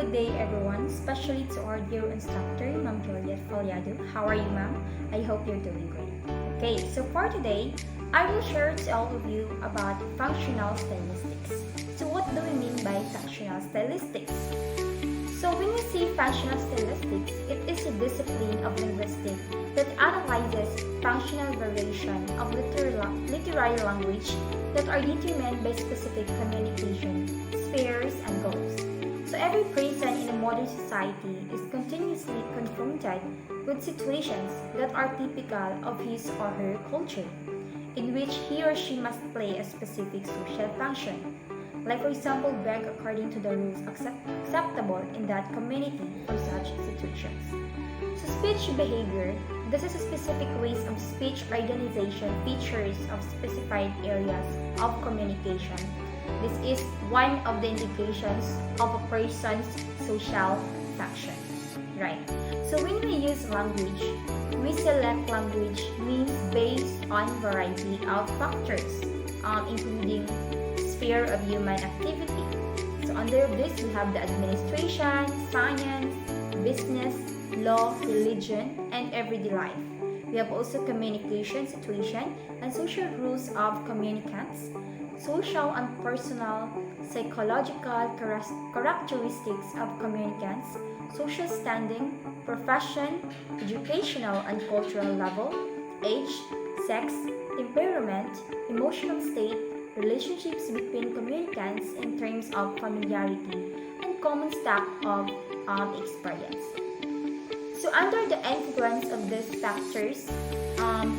good day everyone, especially to our dear instructor, Ma'am Juliet Faliado. How are you, ma'am? I hope you're doing great. Okay, so for today, I will share to all of you about functional stylistics. So what do we mean by functional stylistics? So when we see functional stylistics, it is a discipline of linguistics that analyzes functional variation of literary language that are determined by specific communication spheres and goals. So every person in a modern society is continuously confronted with situations that are typical of his or her culture, in which he or she must play a specific social function. Like for example, beg according to the rules acceptable in that community for such situations. So speech behavior, this is a specific ways of speech organization features of specified areas of communication. This is one of the indications of a person's social function, right? So when we use language, we select language means based on variety of factors, including sphere of human activity. So under this, we have the administration, science, business, law, religion, and everyday life. We have also communication situation and social rules of communicants, social and personal, psychological characteristics of communicants, social standing, profession, educational and cultural level, age, sex, temperament, emotional state, relationships between communicants in terms of familiarity, and common stack of experience. So under the influence of these factors,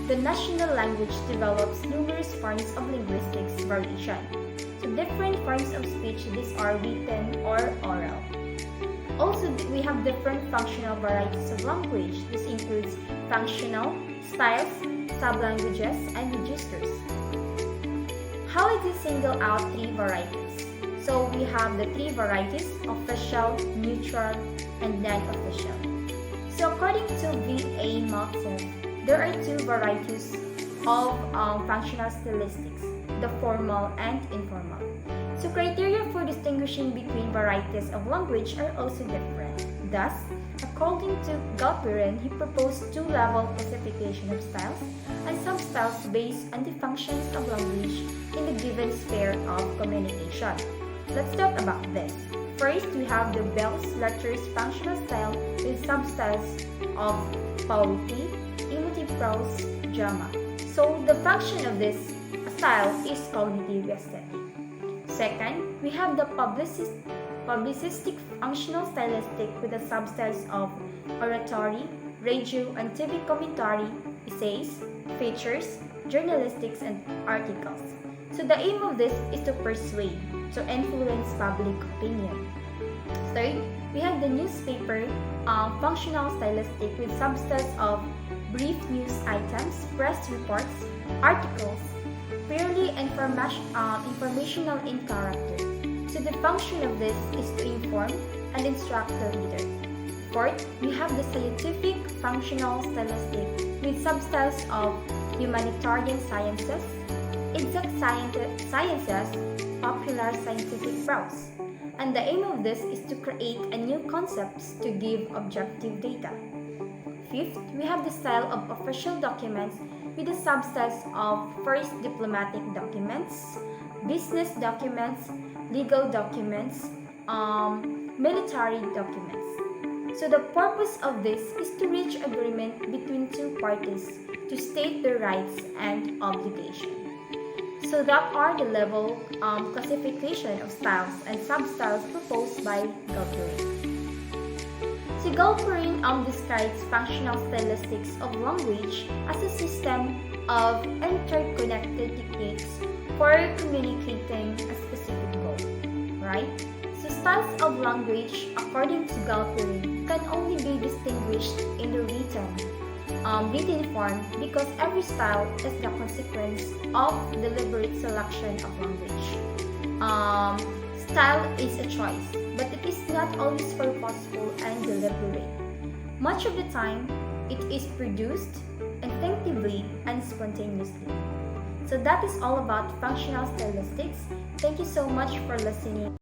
the national language develops numerous forms of linguistics variation. So different forms of speech, these are written or oral. Also, we have different functional varieties of language. This includes functional, styles, sublanguages, and registers. How is it single out three varieties? So we have the three varieties: official, neutral, and non-official. So according to V.A. Maltzer, there are two varieties of functional stylistics, the formal and informal. So criteria for distinguishing between varieties of language are also different. Thus, according to Galperin, he proposed two-level classification of styles and substyles based on the functions of language in the given sphere of communication. Let's talk about this. First, we have the Bell's letters functional style with substyles of poetry, emotive prose, drama. So the function of this style is cognitive aesthetic. Second, we have the publicistic functional stylistic with the substyles of oratory, radio and TV commentary, essays, features, journalistics, and articles. So the aim of this is to persuade, to influence public opinion. Third, we have the newspaper functional stylistic with substyles of brief news items, press reports, articles, purely informational in character. So the function of this is to inform and instruct the reader. Fourth, we have the scientific functional stylistic with substyles of humanitarian sciences, exact sciences, popular scientific prose. And the aim of this is to create a new concepts to give objective data. Fifth, we have the style of official documents with the substyles of first diplomatic documents, business documents, legal documents, military documents. So the purpose of this is to reach agreement between two parties to state their rights and obligations. So that are the level classification of styles and substyles proposed by Galperin. So Galperin describes functional stylistics of language as a system of interconnected techniques for communicating a specific goal, right? So styles of language, according to Galperin, can only be distinguished in the written form because every style is the consequence of deliberate selection of language. Style is a choice, but it is not always purposeful and deliberate. Much of the time, it is produced instinctively and spontaneously. So that is all about functional stylistics. Thank you so much for listening.